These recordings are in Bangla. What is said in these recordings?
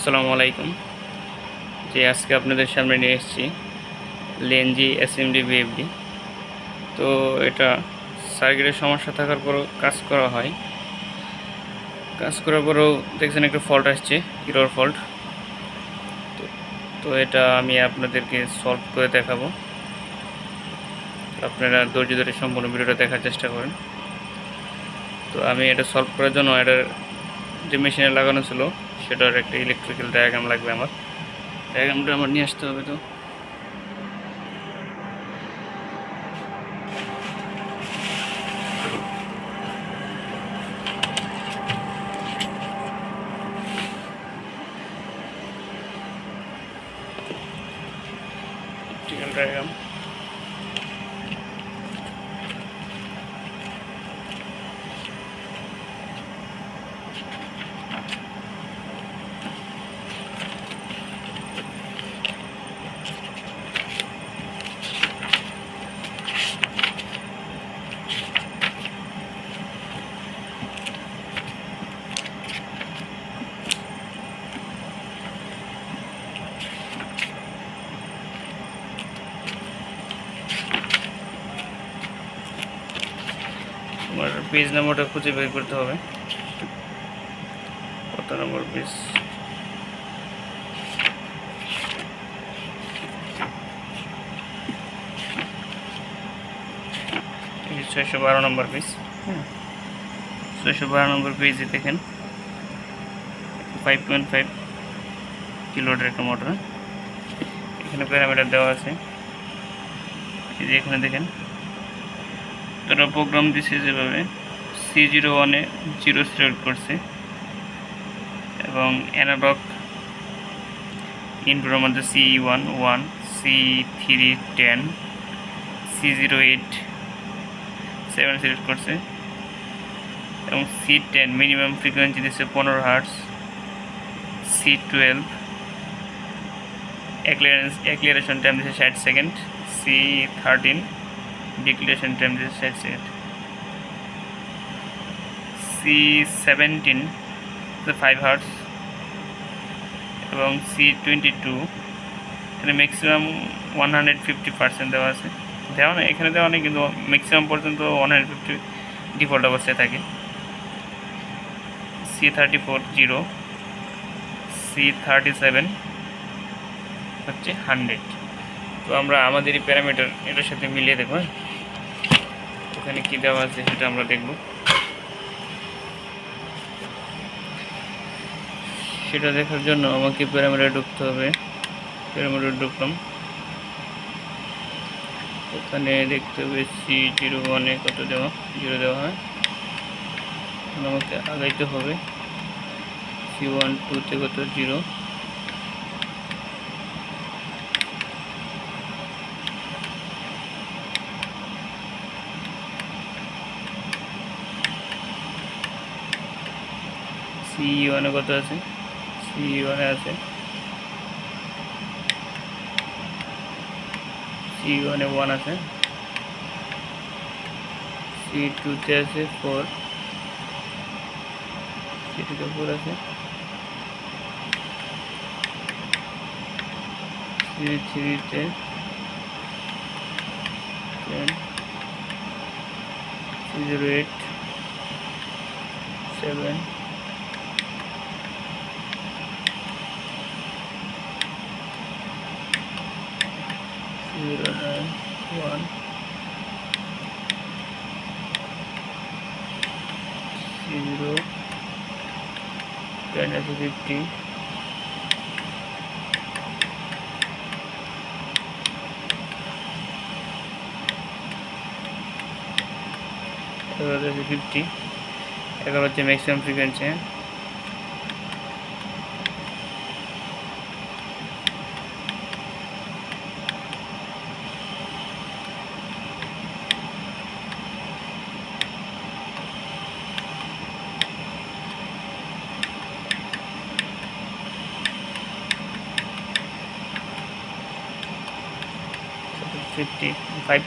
আসসালামু আলাইকুম। আজকে আপনাদের সামনে নিয়ে এসেছি লেনজি এসএমডি বিএফডি। তো এটা সার্কিটের সমস্যা থাকার পরও কাজ করা হয়। কাজ করার পরেও দেখছেন একটা ফল্ট আসছে, এরর ফল্ট। তো এটা আমি আপনাদেরকে সলভ করে দেখাবো। আপনারা ধৈর্য ধরে সম্পূর্ণ ভিডিওটা দেখার চেষ্টা করেন। তো আমি এটা সলভ করার জন্য এটার যে মেশিনে লাগানো ছিল সেটার একটা ইলেকট্রিক্যাল ডায়াগ্রাম লাগবে। ডায়াগ্রামটা আমার নিয়ে আসতে হবে। তো ইলেকট্রিক্যাল ডায়াগ্রাম তোমার পেজ নাম্বারটা খুঁজে বের করতে হবে। কত নম্বর পেজ? 612 নম্বর পেজ। 612 নম্বর পেজে দেখেন 5.5 কিলোওয়াটের একটা মোটর। এখানে প্যারামিটার দেওয়া আছে। এই যে এখানে দেখেন তারা প্রোগ্রাম দিচ্ছে যেভাবে C01-এ 0 সিলেক্ট করছে এবং অ্যানালগ ইনপুটের মধ্যে C1 1, C3 10, C08 7 সিলেক্ট করছে এবং C10 মিনিমাম ফ্রিকোয়েন্সি দিচ্ছে 15 হার্টজ, C12 অ্যাক্লিয়ারেশন টাইম দিচ্ছে 60 সেকেন্ড, C13 ডিক্লিয়ারেশন টাইম দিচ্ছে 60 সেকেন্ড, C17 5 হার্টজ এবং C22 এখানে ম্যাক্সিমাম 150% দেওয়া আছে। দেওয়া না, এখানে দেওয়া নেই, কিন্তু ম্যাক্সিমাম পর্যন্ত 150 ডিফল্ট অবস্থায় থাকে। C34 0, C37 হচ্ছে 100। তো আমরা আমাদের এই প্যারামিটার এটার সাথে মিলিয়ে দেখব। ওখানে কী দেওয়া আছে সেটা আমরা দেখব। সেটা দেখার জন্য আমাকে প্যারামিটার ঢুকতে হবে। প্যারামিটার ঢুকলাম, ওখানে দেখতে হবে C01-এ কত দেওয়া, 0 দেওয়া হয়। আমাকে আগাইতে হবে C12-তে কত, 0। C1-এ কত আছে? C1-এ আছে C1-এ 1 আছে, C2-তে আছে 4, C2-তে 4 আছে, C3-তে 10, C08 7, C09 1, C0 10 আছে 50, এগারো আছে 50। 11 হচ্ছে ম্যাক্সিমাম ফ্রিকোয়েন্সি। $55 55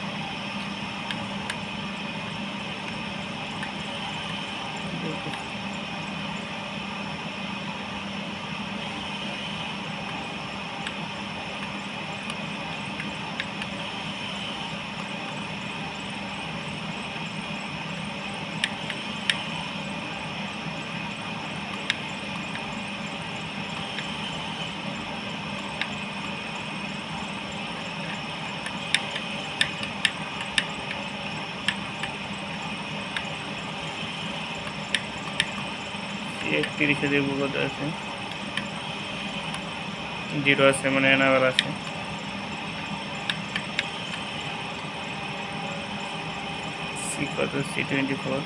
30-এ দেখব কত আছে। 0 আছে, মানে এনাবেল আছে। সি কত, C24,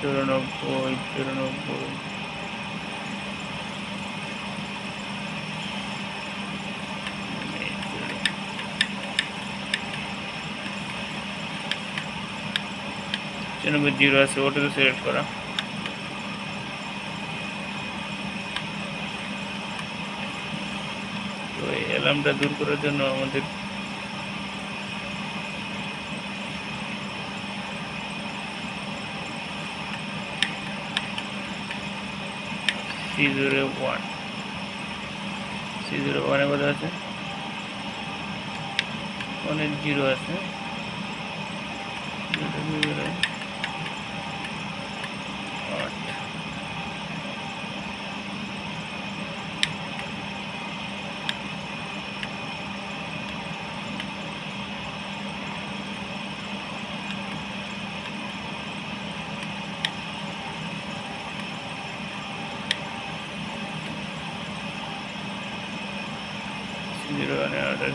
C94, C94, 0 আছে, ওটাতে সিলেক্ট করা। তো এই অ্যালার্মটা দূর করার জন্য আমাদের C01, C01 এ কত আছে, অনেক 0 আছে। C01 এর অর্ডার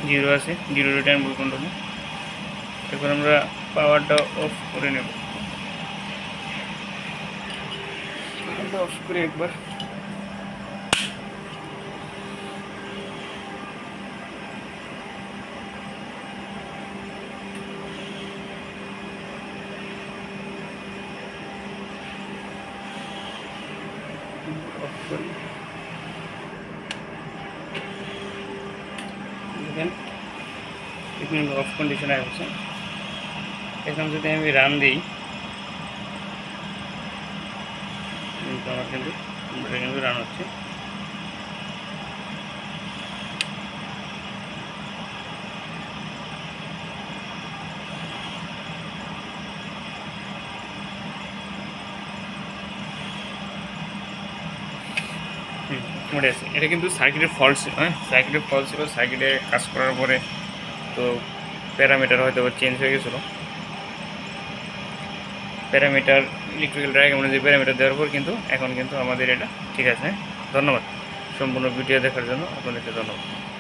জিরো আছে, 0 রিটার্ন বুল কন্ট্রোলে। এখন আমরা পাওয়ারটা অফ করে নেব। অফ করে একবার অফ করি। দেখেন এখন অফ কন্ডিশনে আছে। এখন যদি আমি রান দিই, আমার কিন্তু রান হচ্ছে। মোটে আছে। এটা কিন্তু সার্কিটের ফল্ট ছিল, সার্কিটের ফল্ট ছিল। সার্কিটে কাজ করার পরে তো প্যারামিটার হয়তো চেঞ্জ হয়ে গেছিলো। প্যারামিটার ইলেকট্রিক্যাল ডায়াগ্রাম অনুযায়ী প্যারামিটার দেওয়ার পর কিন্তু এখন কিন্তু আমাদের এটা ঠিক আছে। ধন্যবাদ সম্পূর্ণ ভিডিও দেখার জন্য আপনাদেরকে ধন্যবাদ।